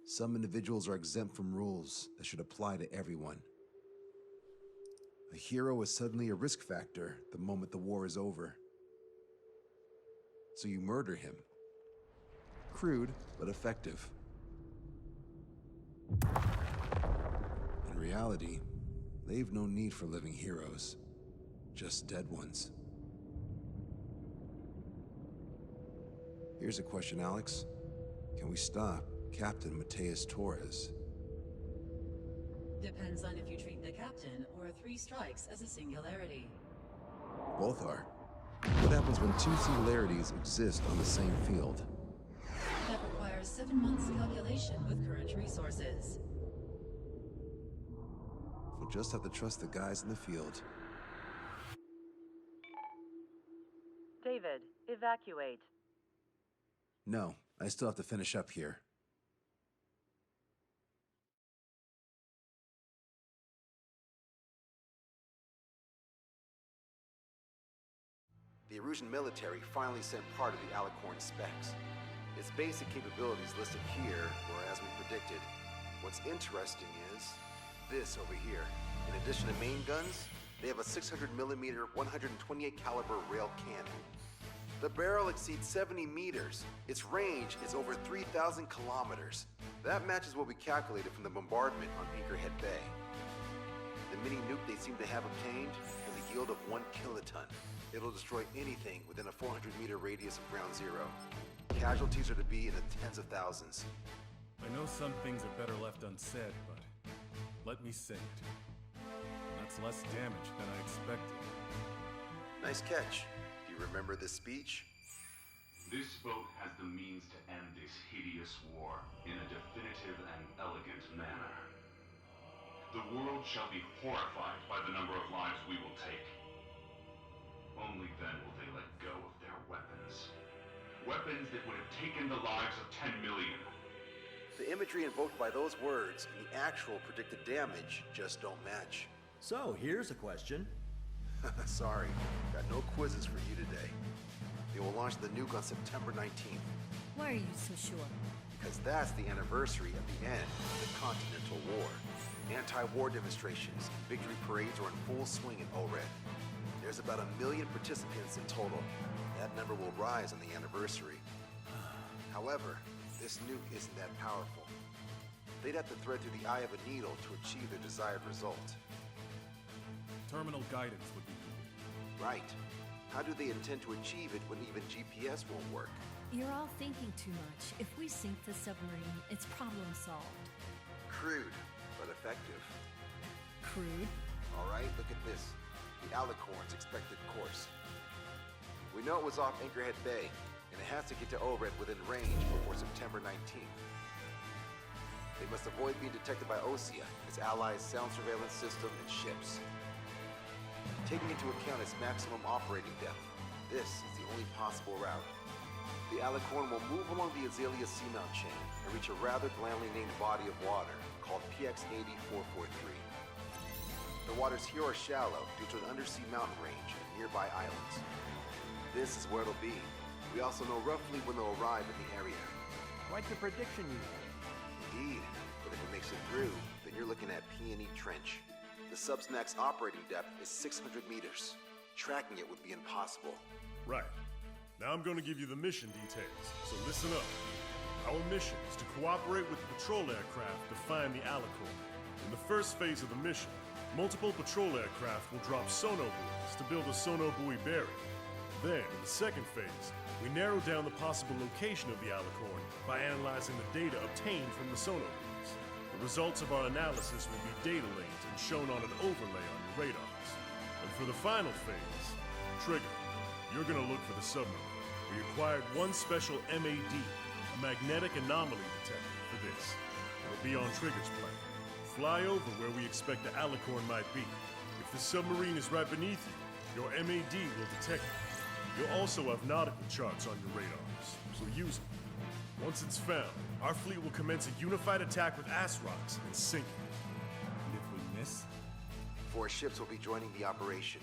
Some individuals are exempt from rules that should apply to everyone. A hero is suddenly a risk factor the moment the war is over. So you murder him. Crude, but effective. In reality, they've no need for living heroes, just dead ones. Here's a question, Alex. Can we stop Captain Mateus Torres? Depends on if you treat the captain or three strikes as a singularity. Both are. What happens when two singularities exist on the same field? That requires 7 months calculation with current resources. We'll just have to trust the guys in the field. David, evacuate. No, I still have to finish up here. The Erusian military finally sent part of the Alicorn specs. Its basic capabilities listed here were as we predicted. What's interesting is this over here. In addition to main guns, they have a 600mm 128 caliber rail cannon. The barrel exceeds 70 meters. Its range is over 3,000 kilometers. That matches what we calculated from the bombardment on Anchorhead Bay. The mini nuke they seem to have obtained has a yield of 1 kiloton. It'll destroy anything within a 400-meter radius of ground zero. Casualties are to be in the tens of thousands. I know some things are better left unsaid, but let me say it. That's less damage than I expected. Nice catch. Do you remember this speech? This vote has the means to end this hideous war in a definitive and elegant manner. The world shall be horrified by the number of lives we will take. Only then will they let go of their weapons. Weapons that would have taken the lives of 10 million. The imagery invoked by those words and the actual predicted damage just don't match. So, here's a question. Sorry, got no quizzes for you today. They will launch the nuke on September 19th. Why are you so sure? Because that's the anniversary of the end of the Continental War. Anti-war demonstrations and victory parades are in full swing in ORED. There's about 1 million participants in total. That number will rise on the anniversary. However, this nuke isn't that powerful. They'd have to thread through the eye of a needle to achieve their desired result. Terminal guidance would be needed. Right. How do they intend to achieve it when even GPS won't work? You're all thinking too much. If we sink the submarine, it's problem solved. Crude, but effective. Crude? All right, look at this. The Alicorn's expected course. We know it was off Anchorhead Bay, and it has to get to ORED within range before September 19th. They must avoid being detected by OSEA, its allies' sound surveillance system, and ships. Taking into account its maximum operating depth, this is the only possible route. The Alicorn will move along the Azalea Seamount chain and reach a rather blandly named body of water called PX-80443. The waters here are shallow due to an undersea mountain range and nearby islands. This is where it'll be. We also know roughly when they'll arrive in the area. Quite the prediction you made. Indeed, but if it makes it through, then you're looking at Peony Trench. The sub's max operating depth is 600 meters. Tracking it would be impossible. Right. Now I'm going to give you the mission details, so listen up. Our mission is to cooperate with the patrol aircraft to find the Alicorn. In the first phase of the mission, multiple patrol aircraft will drop sono buoys to build a sono buoy barrier. Then, in the second phase, we narrow down the possible location of the Alicorn by analyzing the data obtained from the sono buoys. The results of our analysis will be data linked and shown on an overlay on your radars. And for the final phase, Trigger, you're gonna look for the submarine. We acquired one special MAD, a magnetic anomaly detector, for this. It'll be on Trigger's plane. Fly over where we expect the Alicorn might be. If the submarine is right beneath you, your MAD will detect it. You'll also have nautical charts on your radars, so use them. Once it's found, our fleet will commence a unified attack with ass rocks and sink it. And if we miss? 4 ships will be joining the operation.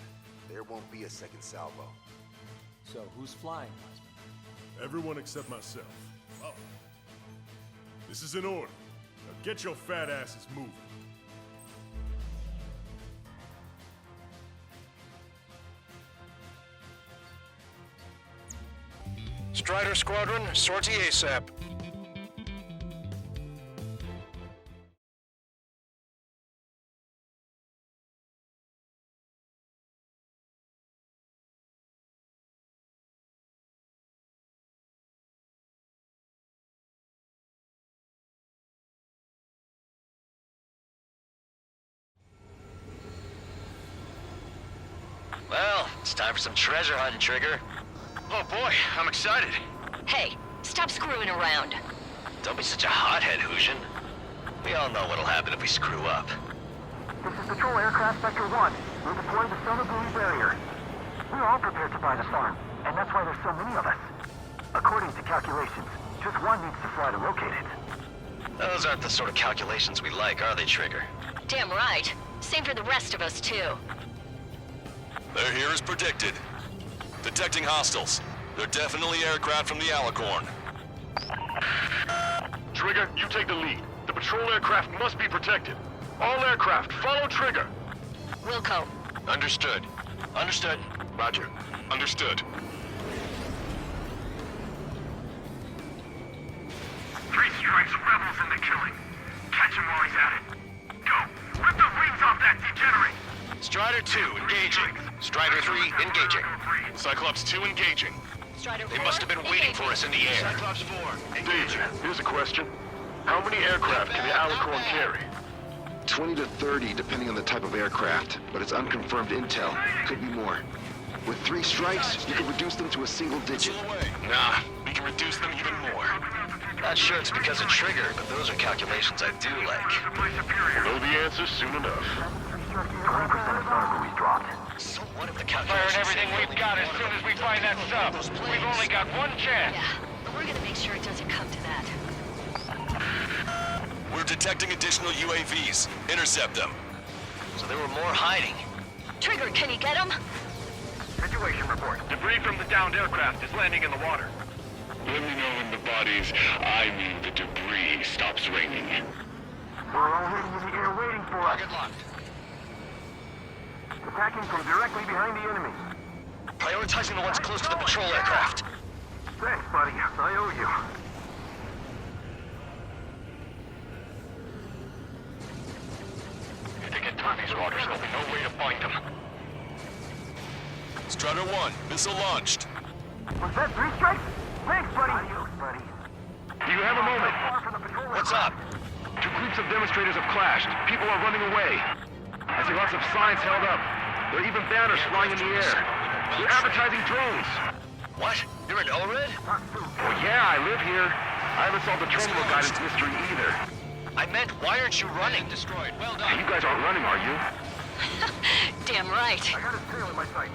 There won't be a second salvo. So who's flying, Wiseman? Everyone except myself. Oh. This is an order. Now get your fat asses moving. Strider Squadron, sortie ASAP. Well, it's time for some treasure hunting, Trigger. Oh boy, I'm excited. Hey, stop screwing around. Don't be such a hothead, Hushin. We all know what'll happen if we screw up. This is Patrol Aircraft Sector 1. We're deploying the Summer Buoy Barrier. We're all prepared to buy the farm, and that's why there's so many of us. According to calculations, just one needs to fly to locate it. Those aren't the sort of calculations we like, are they, Trigger? Damn right. Same for the rest of us, too. They're here as predicted. Detecting hostiles. They're definitely aircraft from the Alicorn. Trigger, you take the lead. The patrol aircraft must be protected. All aircraft, follow Trigger. Wilco. Understood. Understood. Roger. Understood. 3 strikes, rebels in the killing. Catch him while he's at it. Go. Rip the wings off that degenerate. Strider 2, engaging. Strider 3, engaging. Cyclops 2 engaging. Strider They must have been waiting for us in the air. Cyclops 4, engaging. Here's a question. How many aircraft can the Alicorn carry? 20 to 30, depending on the type of aircraft, but it's unconfirmed intel. Could be more. With 3 strikes, you could reduce them to a single digit. Nah, we can reduce them even more. Not sure it's because of Trigger, but those are calculations I do like. We'll know the answer soon enough. 20% of Summer Buoy's dropped. So what if the calculations... Firing everything we've got as soon as we find that sub. We've only got one chance. Yeah, but we're gonna make sure it doesn't come to that. We're detecting additional UAVs. Intercept them. So there were more hiding. Trigger, can you get him? Situation report. Debris from the downed aircraft is landing in the water. Let me know when the bodies, I mean the debris, stops raining. We're already in the air waiting for us. Target locked. Attacking from directly behind the enemy. Prioritizing the ones close to the patrol aircraft. Thanks, buddy. I owe you. If they get through these waters, there'll be no way to find them. Strider 1, missile launched. Was that 3 strikes? Thanks, buddy. Adios, buddy. Do you have a moment? What's up? 2 groups of demonstrators have clashed. People are running away. I see lots of signs held up. There are even banners flying in the air. They're advertising drones. What? You're in Ored? Well, yeah, I live here. I haven't solved the terminal guidance mystery either. I meant, why aren't you running? Destroyed. Well Hey, you guys aren't running, are you? Damn right. I got a tail in my sight.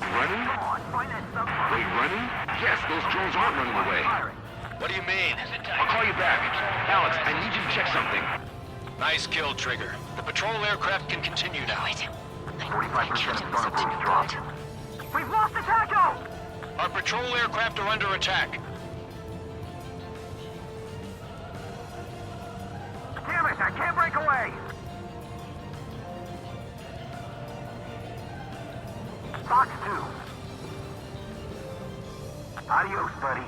Running? Come on, find that sub. Wait, running? Yes, those drones aren't running away. What do you mean? I'll call you back. Alex, I need you to check something. Nice kill, Trigger. The patrol aircraft can continue now. 45% of Summer Buoy's dropped. We've lost the TACO! Our patrol aircraft are under attack. Damn it, I can't break away! Fox 2. Adios, buddy.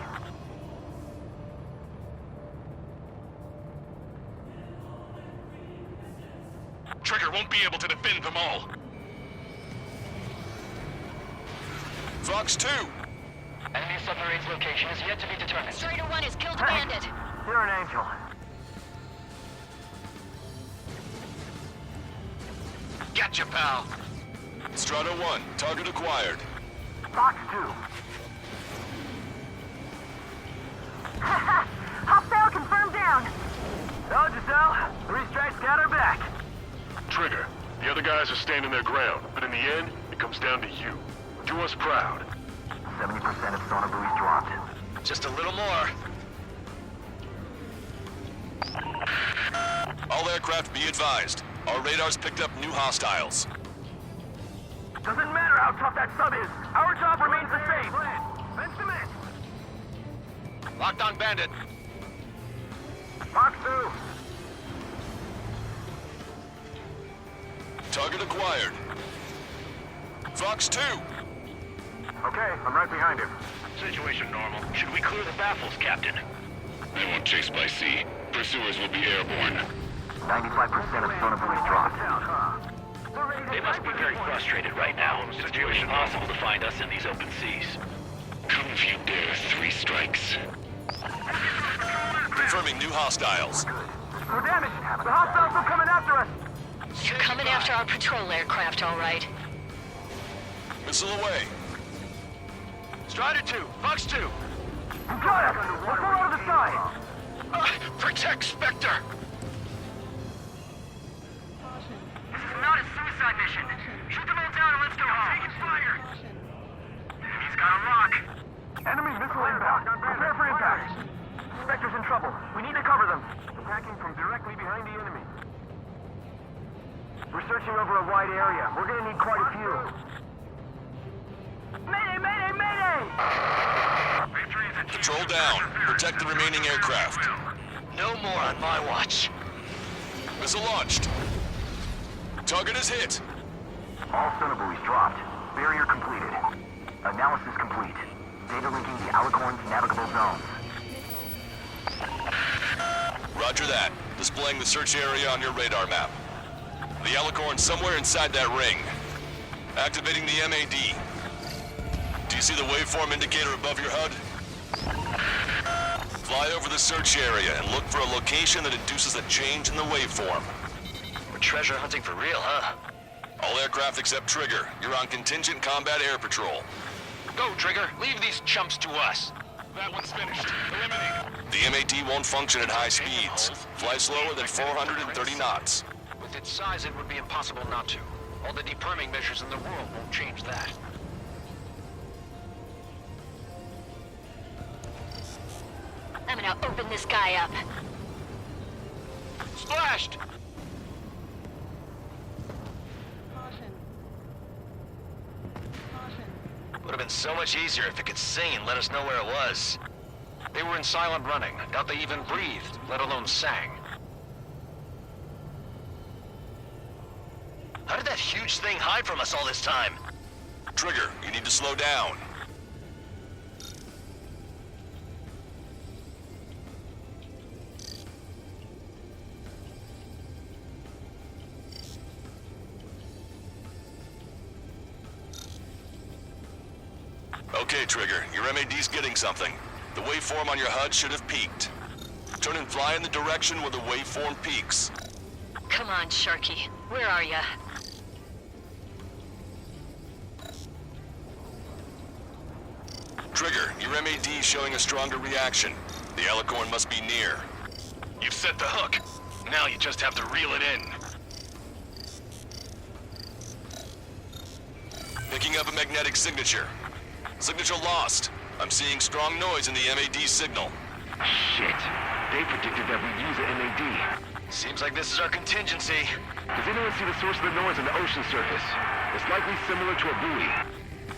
Trigger won't be able to defend them all. Fox 2. Enemy submarine's location is yet to be determined. Strider 1 has killed a bandit. You're an angel. Gotcha, pal. Strider 1, target acquired. Fox 2. Hostile confirmed down. So, Giselle, 3 strikes got her back. Trigger, the other guys are standing their ground, but in the end, it comes down to you. Do us proud. 70% of Summer Buoy's dropped. Just a little more. All aircraft be advised. Our radars picked up new hostiles. Doesn't matter how tough that sub is. Our job remains the same. Fence them in. Locked on bandit. Fox 2. Target acquired. Fox 2. Okay, I'm right behind him. Situation normal. Should we clear the baffles, Captain? They won't chase by sea. Pursuers will be airborne. 95% of sonobuoys dropped. They must be very frustrated right now. It's nearly impossible to find us in these open seas. Come if you dare, 3 strikes. Confirming new hostiles. We're damaged. The hostiles are coming after us. You're coming after our patrol aircraft, all right. Missile away. Strider 2, Fox 2. You got us. Let's go out of the side. Protect Spectre. This is not a suicide mission. Shoot them all down and let's go home. Taking fire. He's got a lock. Enemy missile inbound. Prepare for impact. Spectre's in trouble. We need to cover them. Attacking from directly behind the enemy. We're searching over a wide area. We're gonna need quite a few. Mayday! Mayday! Mayday! Patrol down. Protect the remaining aircraft. No more on my watch. Missile launched. Target is hit. All sonobuoys dropped. Barrier completed. Analysis complete. Data linking the Alicorn's navigable zones. Roger that. Displaying the search area on your radar map. The Alicorn's somewhere inside that ring. Activating the MAD. Do you see the waveform indicator above your HUD? Fly over the search area and look for a location that induces a change in the waveform. We're treasure hunting for real, huh? All aircraft except Trigger. You're on contingent combat air patrol. Go, Trigger. Leave these chumps to us. That one's finished. Eliminate. The MAD won't function at high speeds. Fly slower than 430 knots. With its size, it would be impossible not to. All the deperming measures in the world won't change that. I'm gonna open this guy up. Splashed! Would have been so much easier if it could sing and let us know where it was. They were in silent running. Doubt they even breathed, let alone sang. How did that huge thing hide from us all this time? Trigger, you need to slow down. Okay, Trigger, your MAD's getting something. The waveform on your HUD should have peaked. Turn and fly in the direction where the waveform peaks. Come on, Sharky. Where are ya? Trigger, your MAD's showing a stronger reaction. The Alicorn must be near. You've set the hook. Now you just have to reel it in. Picking up a magnetic signature. Signature lost. I'm seeing strong noise in the MAD signal. Shit. They predicted that we'd use an MAD. Seems like this is our contingency. Does anyone see the source of the noise on the ocean surface? It's likely similar to a buoy.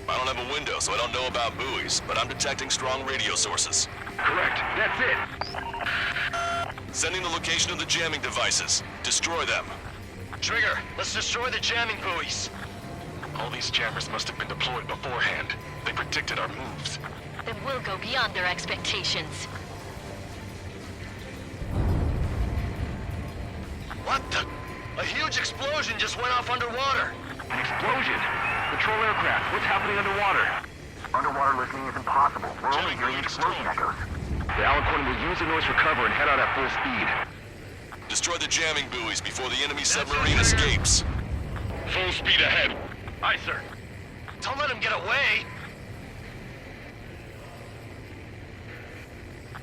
I don't have a window, so I don't know about buoys, but I'm detecting strong radio sources. Correct. That's it. Sending the location of the jamming devices. Destroy them. Trigger, let's destroy the jamming buoys. All these jammers must have been deployed beforehand. They predicted our moves. Then we'll go beyond their expectations. What the? A huge explosion just went off underwater. An explosion? Patrol aircraft, what's happening underwater? Underwater listening is impossible. We're only hearing explosion echoes. The Alicorn will use the noise recover and head out at full speed. Destroy the jamming buoys before the enemy submarine escapes. Full speed ahead. Aye, sir. Don't let him get away.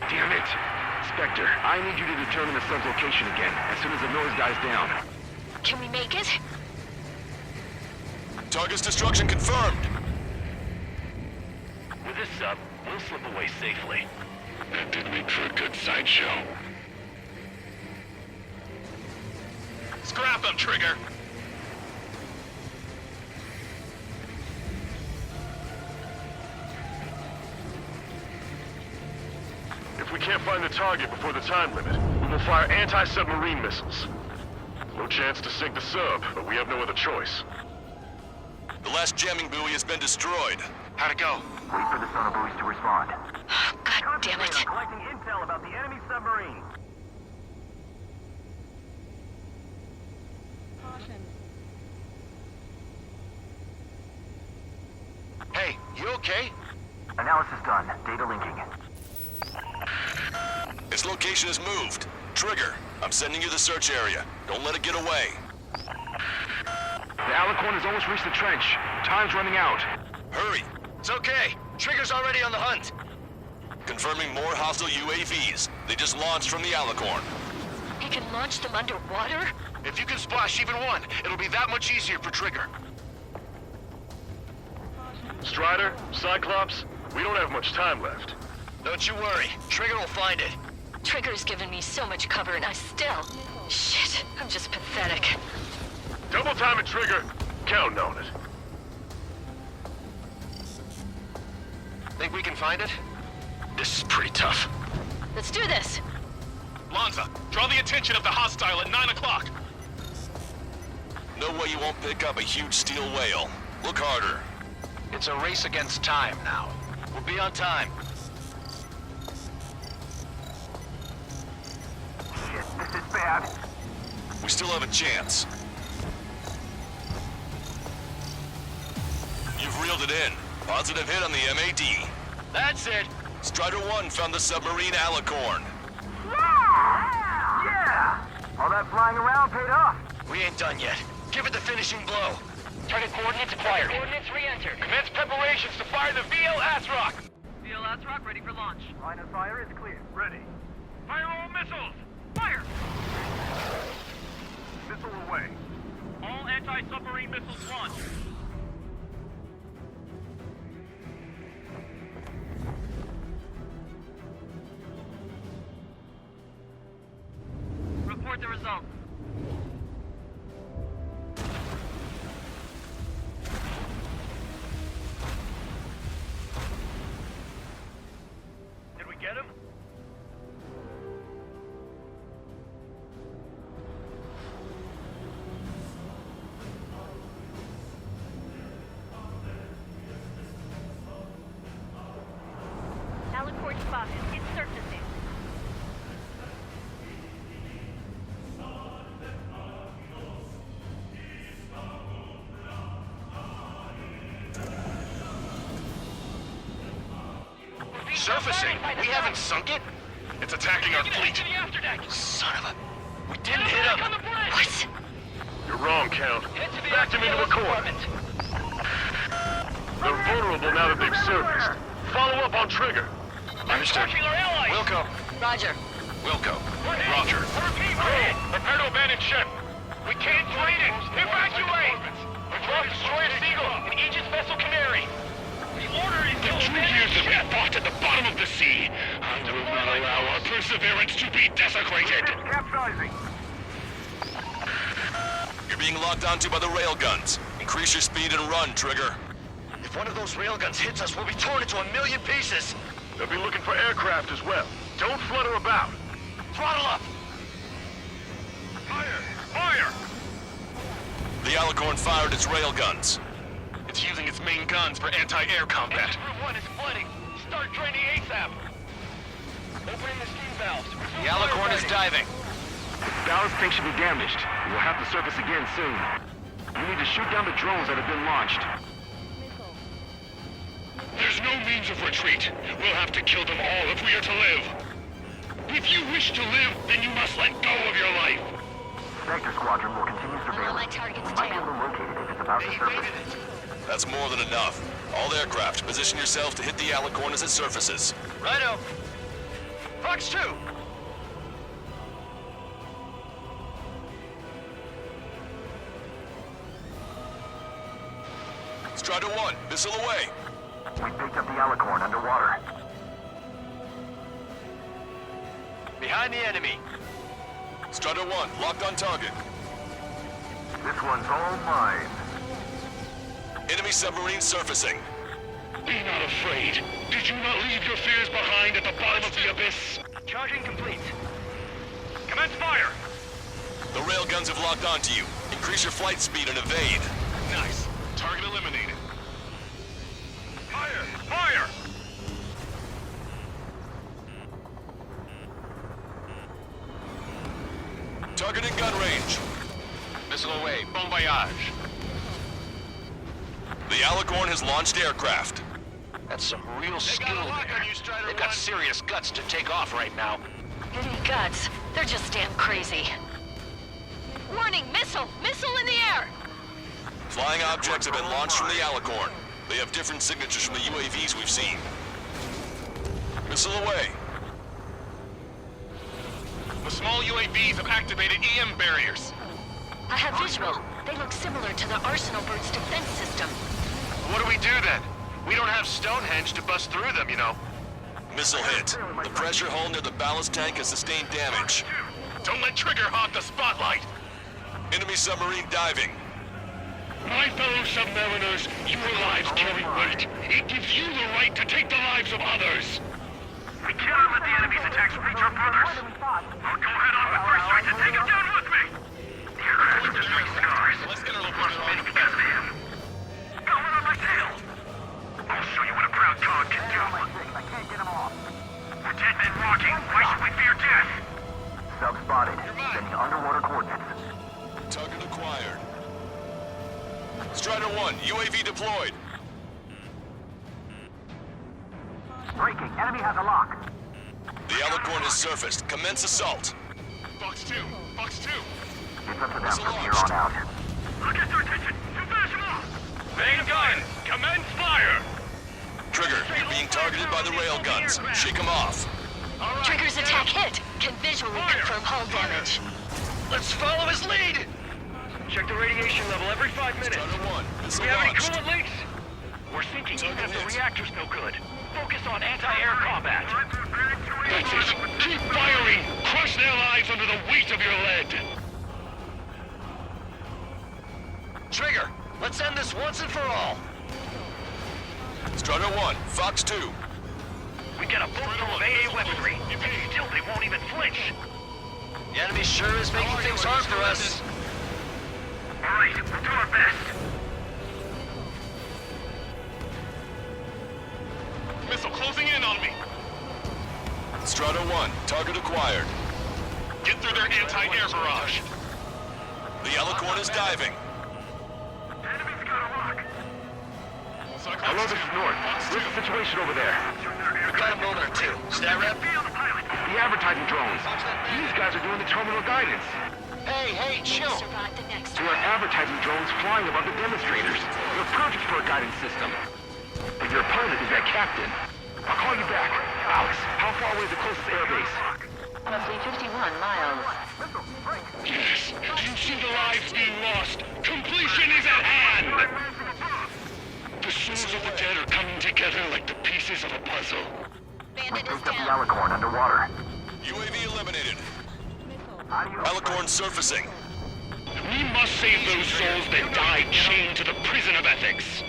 Damn it. Spectre, I need you to determine the sub's location again, as soon as the noise dies down. Can we make it? Target's destruction confirmed. With this sub, we'll slip away safely. That did make for a good sideshow. Scrap them, Trigger! If we can't find the target before the time limit, we will fire anti-submarine missiles. No chance to sink the sub, but we have no other choice. The last jamming buoy has been destroyed. How'd it go? Wait for the sonar buoys to respond. God damn it. I'm collecting intel about the enemy submarine. Hey, you okay? Analysis done. Data linking. Its location is moved. Trigger, I'm sending you the search area. Don't let it get away. The Alicorn has almost reached the trench. Time's running out. Hurry. It's okay. Trigger's already on the hunt. Confirming more hostile UAVs. They just launched from the Alicorn. He can launch them underwater? If you can splash even one, it'll be that much easier for Trigger. Strider, Cyclops, we don't have much time left. Don't you worry. Trigger will find it. Trigger's given me so much cover and I still... Shit, I'm just pathetic. Double time it, Trigger. Counting on it. Think we can find it? This is pretty tough. Let's do this. Lanza, draw the attention of the hostile at 9 o'clock. No way you won't pick up a huge steel whale. Look harder. It's a race against time now. We'll be on time. Shit, this is bad. We still have a chance. You've reeled it in. Positive hit on the MAD. That's it. Strider 1 found the submarine Alicorn. Yeah! All that flying around paid off. We ain't done yet. Give it the finishing blow. Target coordinates acquired. Coordinates re-entered. Commence preparations to fire the VL Asrock. VL Asrock ready for launch. Line of fire is clear. Ready. Fire all missiles. Fire! Missile away. All anti-submarine missiles launched. Report the results. Did we get him? Alicorn spotted. It's surfacing. Surfacing? We haven't sunk it? It's attacking our fleet. Son of a... We didn't hit him. What? You're wrong, Count. Backed him into a corner. They're vulnerable now that they've surfaced. Follow up on Trigger. Understood. Wilco. Roger. Wilco. Roger. Prepare to abandon ship. We can't fight it. Evacuate. We've lost Destroyer Seagull and Aegis Vessel Canary. The order is to abandon ship. We are fought at the bottom of the sea. And will not allow our perseverance to be desecrated. Capsizing. You're being locked onto by the railguns. Increase your speed and run, Trigger. If one of those railguns hits us, we'll be torn into a million pieces. They'll be looking for aircraft as well. Don't flutter about. Throttle up. Fire! Fire! The Alicorn fired its railguns. It's using its main guns for anti-air combat. One is flooding. Start draining ASAP. Opening the steam valves. The Alicorn is diving. Ballast tank should be damaged. We'll have to surface again soon. We need to shoot down the drones that have been launched. There's no means of retreat. We'll have to kill them all if we are to live. If you wish to live, then you must let go of your life. Vector Squadron will continue surveillance. my target's We might be tail. able to locate it if it's about to surface. That's more than enough. All aircraft, position yourself to hit the Alicorn as it surfaces. Righto. Fox 2. Strider 1, missile away. We picked up the Alicorn underwater. Behind the enemy. Strider 1, locked on target. This one's all mine. Enemy submarine surfacing. Be not afraid. Did you not leave your fears behind at the bottom of the abyss? Charging complete. Commence fire! The railguns have locked onto you. Increase your flight speed and evade. Nice. Target eliminated. Fire! Fire! Target in gun range. Missile away. Bon voyage. The Alicorn has launched aircraft. That's some real skill there. They've got serious guts to take off right now. Any guts? They're just damn crazy. Warning! Missile! Missile in the air! Flying objects have been launched from the Alicorn. They have different signatures from the UAVs we've seen. Missile away. The small UAVs have activated EM barriers. I have visual. They look similar to the Arsenal Bird's defense system. What do we do then? We don't have Stonehenge to bust through them, you know. Missile hit. The pressure hull near the ballast tank has sustained damage. Don't let Trigger hog the spotlight. Enemy submarine diving. My fellow submariners, your lives carry weight. It gives you the right to take the lives of others. We cannot let the enemy's attacks reach our brothers. I'll go head on with first strike and take him down with me. The aircraft just made scars. Let's interlope with him because of him. Going on my tail. I'll show you what a proud cog can do. I can't get him off. We're dead men walking. Why should we fear death? Sub spotted. Sending underwater coordinates. Target acquired. Strider 1, UAV deployed. Breaking. Enemy has a lock. The Alicorn has surfaced. Commence assault. Fox 2. Fox 2. It's up to them from here on out. I'll get their attention. Too fast them off. Main gun. Commence fire. Trigger, you're being targeted by the railguns. Shake them off. Right, Trigger's attack hit. Can visually confirm hull damage. Let's follow his lead. Check the radiation level every 5 minutes. Strider 1, Do missile we have any launched. coolant leaks? We're sinking even if the reactor's no good. Focus on anti-air combat. That's it. Keep firing. Crush their lives under the weight of your lead. Trigger, let's end this once and for all. Strider 1, Fox 2. We get a boat full of AA weaponry, and still they won't even flinch. The enemy sure is making things hard for us. All right, we'll do our best. Missile closing in on me. Strider 1, target acquired. Get through their anti-air barrage. The Alicorn is diving. Enemy's got a lock. Hello, this is North. What's the situation over there? We got a builder too. Stat rep? It's the advertising drones. These guys are doing the terminal guidance. Hey, chill. Survive the next There are advertising drones flying above the demonstrators. They're perfect for a guidance system. But your opponent is that captain. I'll call you back. Alex, how far away is the closest airbase? Roughly 51 miles. Yes, you see the lives being lost. Completion is at hand. The souls of the dead are coming together like the pieces of a puzzle. We Bandit is picked up the down. Alicorn underwater. UAV eliminated. Adios. Alicorn surfacing. We must save those souls that died chained to the prison of ethics.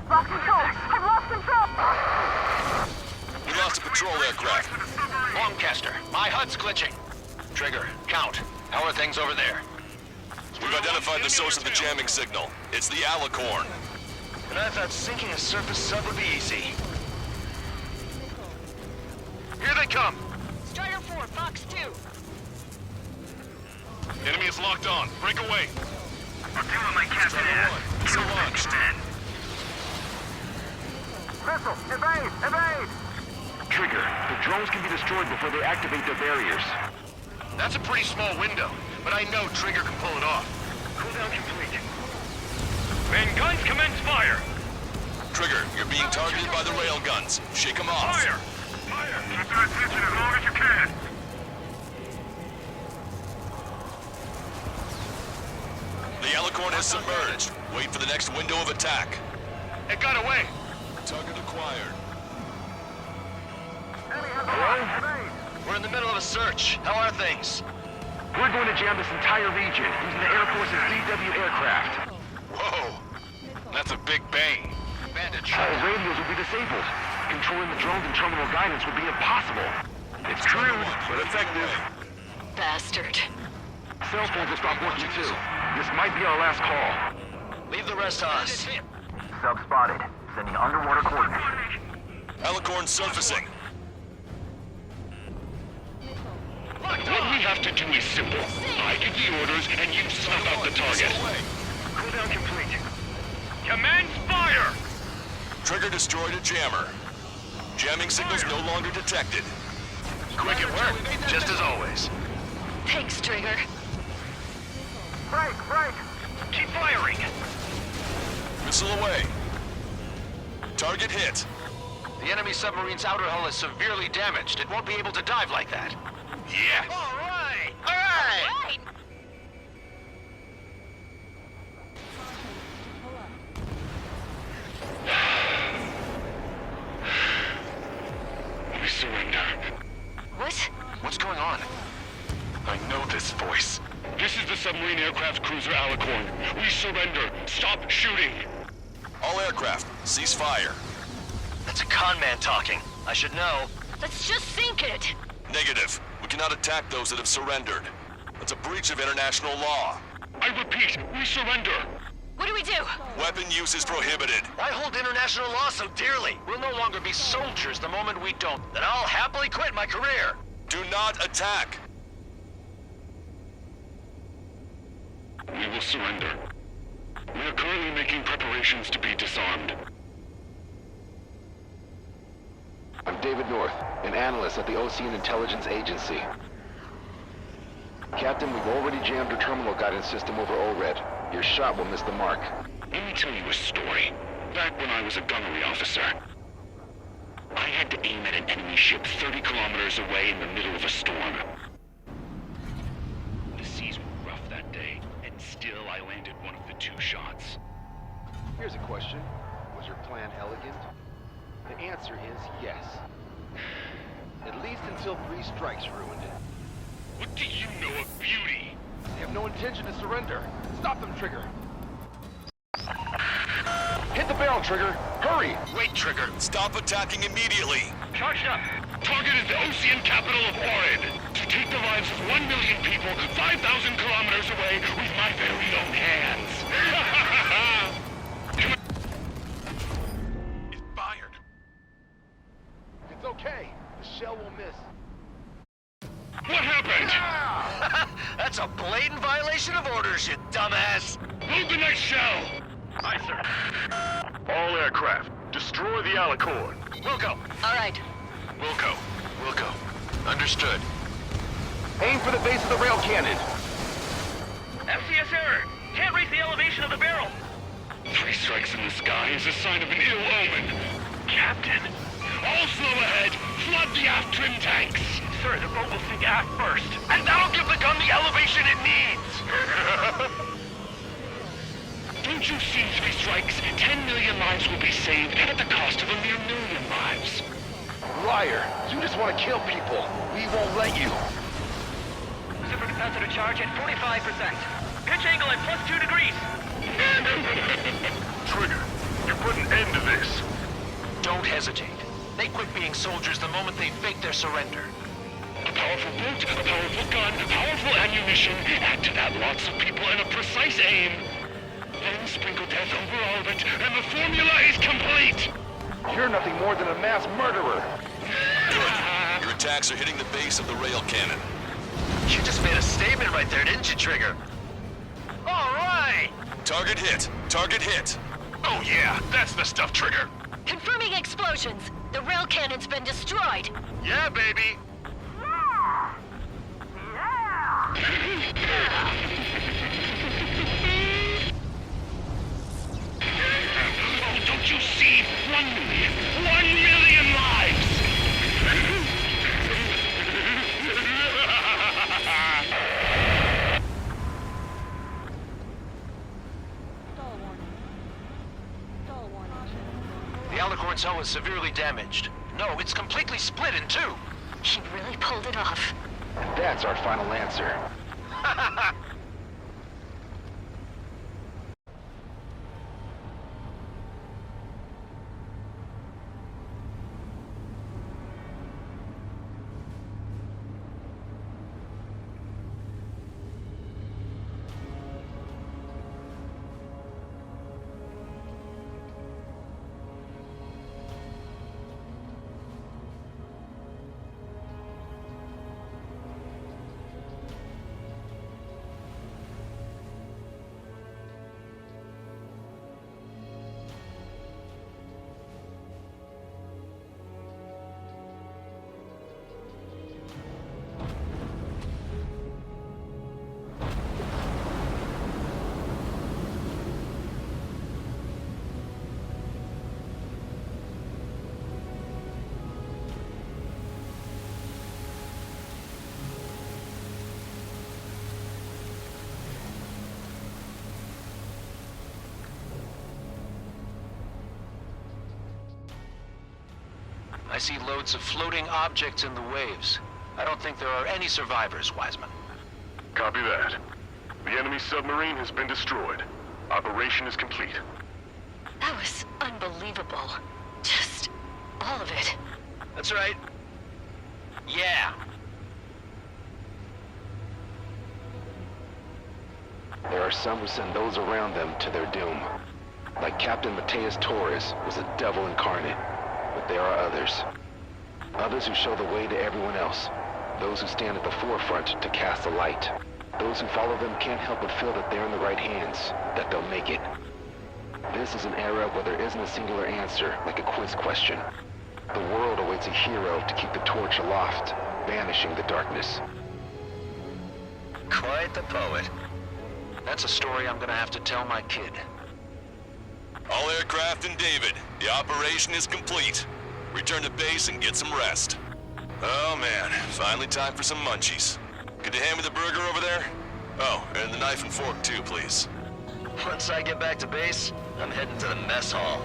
Lost control! I've lost control! We lost a patrol aircraft. Longcaster, my HUD's glitching. Trigger, count. How are things over there? We've identified the source of the jamming signal. It's the Alicorn. And I thought sinking a surface sub would be easy. Here they come! Strider 4, Fox 2. Enemy is locked on. Break away. I'll do what my captain asks. Missile launched. Missile! Evade! Evade! Trigger, the drones can be destroyed before they activate their barriers. That's a pretty small window, but I know Trigger can pull it off. Cooldown complete. Main guns commence fire! Trigger, you're being targeted by the railguns. Shake them off. Fire! Fire! Keep their attention as long as you can. The Alicorn has submerged. Wait for the next window of attack. It got away. Target acquired. Hello? We're in the middle of a search. How are things? We're going to jam this entire region using the Air Force's DW aircraft. Whoa! That's a big bang. Bandit, All radios will be disabled. Controlling the drones and terminal guidance would be impossible. It's true, but effective. bastard. Cell phones will stop working too. This might be our last call. Leave the rest to us. Sub spotted. Sending underwater coordinates. Alicorn surfacing. What we have to do is simple. I give the orders and you snuff out the target. Cooldown complete. Commence fire! Trigger destroyed a jammer. Jamming signals no longer detected. Quick at work, just as always. Thanks, Trigger. Break! Keep firing! Missile away. Target hit. The enemy submarine's outer hull is severely damaged. It won't be able to dive like that. Yeah! All right! We surrender. What? What's going on? I know this voice. This is the submarine aircraft cruiser Alicorn. We surrender. Stop shooting. All aircraft, cease fire. That's a con man talking. I should know. Let's just sink it! Negative. We cannot attack those that have surrendered. That's a breach of international law. I repeat, we surrender. What do we do? Weapon use is prohibited. Why hold international law so dearly? We'll no longer be soldiers the moment we don't. Then I'll happily quit my career. Do not attack. We will surrender. We are currently making preparations to be disarmed. I'm David North, an analyst at the Ocean Intelligence Agency. Captain, we've already jammed your terminal guidance system over ORED. Your shot will miss the mark. Let me tell you a story. Back when I was a gunnery officer, I had to aim at an enemy ship 30 kilometers away in the middle of a storm. The seas were rough that day, and still I landed one of the 2 shots. Here's a question. Was your plan elegant? The answer is yes. At least until 3 strikes ruined it. What do you know of beauty? They have no intention to surrender. Stop them, Trigger. Hit the barrel, Trigger. Hurry! Wait, Trigger. Stop attacking immediately. Charged up. Target is the Ocean capital of Orid. To take the lives of 1 million people 5,000 kilometers away with my very own hands. It's fired. It's okay. The shell will miss. What happened? That's a blatant violation of orders, you dumbass. Load the next shell. Aye, sir. All aircraft, destroy the Alicorn. Wilco. All right. Wilco. Understood. Aim for the base of the rail cannon. FCS error. Can't reach the elevation of the barrel. 3 strikes in the sky is a sign of an ill omen. Captain, all slow ahead. Flood the aft trim tanks. Sir, the boat will sink aft first. And that'll give the gun the elevation it needs. Don't you see 3 strikes? 10 million lives will be saved at the cost of a mere 1 million lives. Liar! You just want to kill people. We won't let you. Supercapacitor charge at 45%. Pitch angle at +2 degrees. Trigger, you put an end to this. Don't hesitate. They quit being soldiers the moment they fake their surrender. A powerful boat, a powerful gun, powerful ammunition. Add to that lots of people and a precise aim. Then sprinkle death over all of it, and the formula is complete! You're nothing more than a mass murderer. Good. Your attacks are hitting the base of the rail cannon. You just made a statement right there, didn't you, Trigger? All right! Target hit. Target hit. Oh yeah, that's the stuff, Trigger. Confirming explosions. The rail cannon's been destroyed. Yeah, baby. Oh, don't you see? 1 million. 1 million lives! The Alicorn's hull is severely damaged. No, it's completely split in 2. He really pulled it off. And that's our final answer. I see loads of floating objects in the waves. I don't think there are any survivors, Wiseman. Copy that. The enemy submarine has been destroyed. Operation is complete. That was unbelievable. Just all of it. That's right. Yeah. There are some who send those around them to their doom. Like Captain Mateus Torres was a devil incarnate. But there are others. Others who show the way to everyone else. Those who stand at the forefront to cast a light. Those who follow them can't help but feel that they're in the right hands, that they'll make it. This is an era where there isn't a singular answer, like a quiz question. The world awaits a hero to keep the torch aloft, banishing the darkness. Quite the poet. That's a story I'm gonna have to tell my kid. All aircraft in David, the operation is complete. Return to base and get some rest. Oh man, finally time for some munchies. Could you hand me the burger over there? Oh, and the knife and fork too, please. Once I get back to base, I'm heading to the mess hall.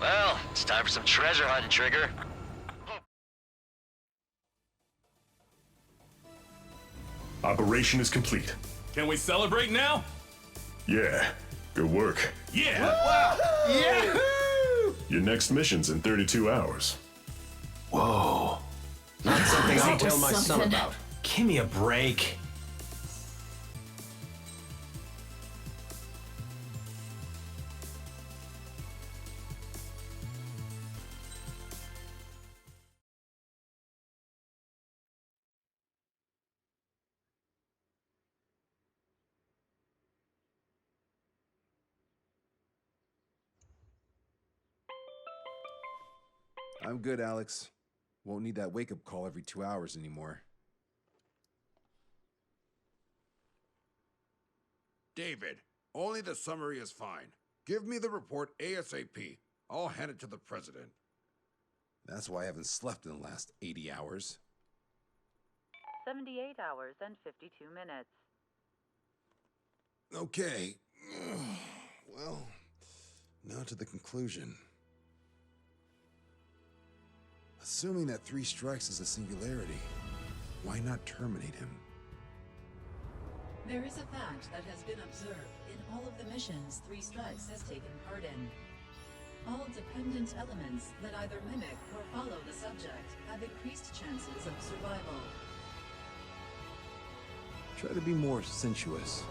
Well, it's time for some treasure hunting, Trigger. Operation is complete. Can we celebrate now? Yeah, good work. Yeah! Wow! Yahoo! Your next mission's in 32 hours. Whoa. Not something That I'll tell was my son something. about. Give me a break. I'm good, Alex. Won't need that wake-up call every 2 hours anymore. David, only the summary is fine. Give me the report ASAP. I'll hand it to the president. That's why I haven't slept in the last 80 hours. 78 hours and 52 minutes. Okay. Well, now to the conclusion. Assuming that 3 strikes is a singularity, why not terminate him? There is a fact that has been observed in all of the missions 3 Strikes has taken part in. All dependent elements that either mimic or follow the subject have increased chances of survival. Try to be more sensuous.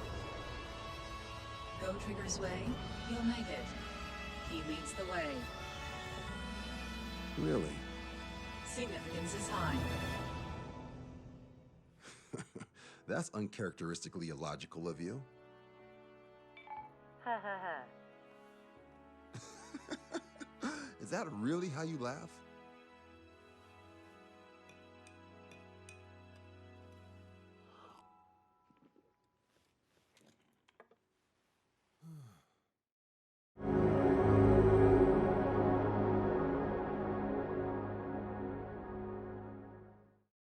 Go Trigger's way, you'll make it. He leads the way. Really? Significance is high. That's uncharacteristically illogical of you. Ha ha ha. Is that really how you laugh?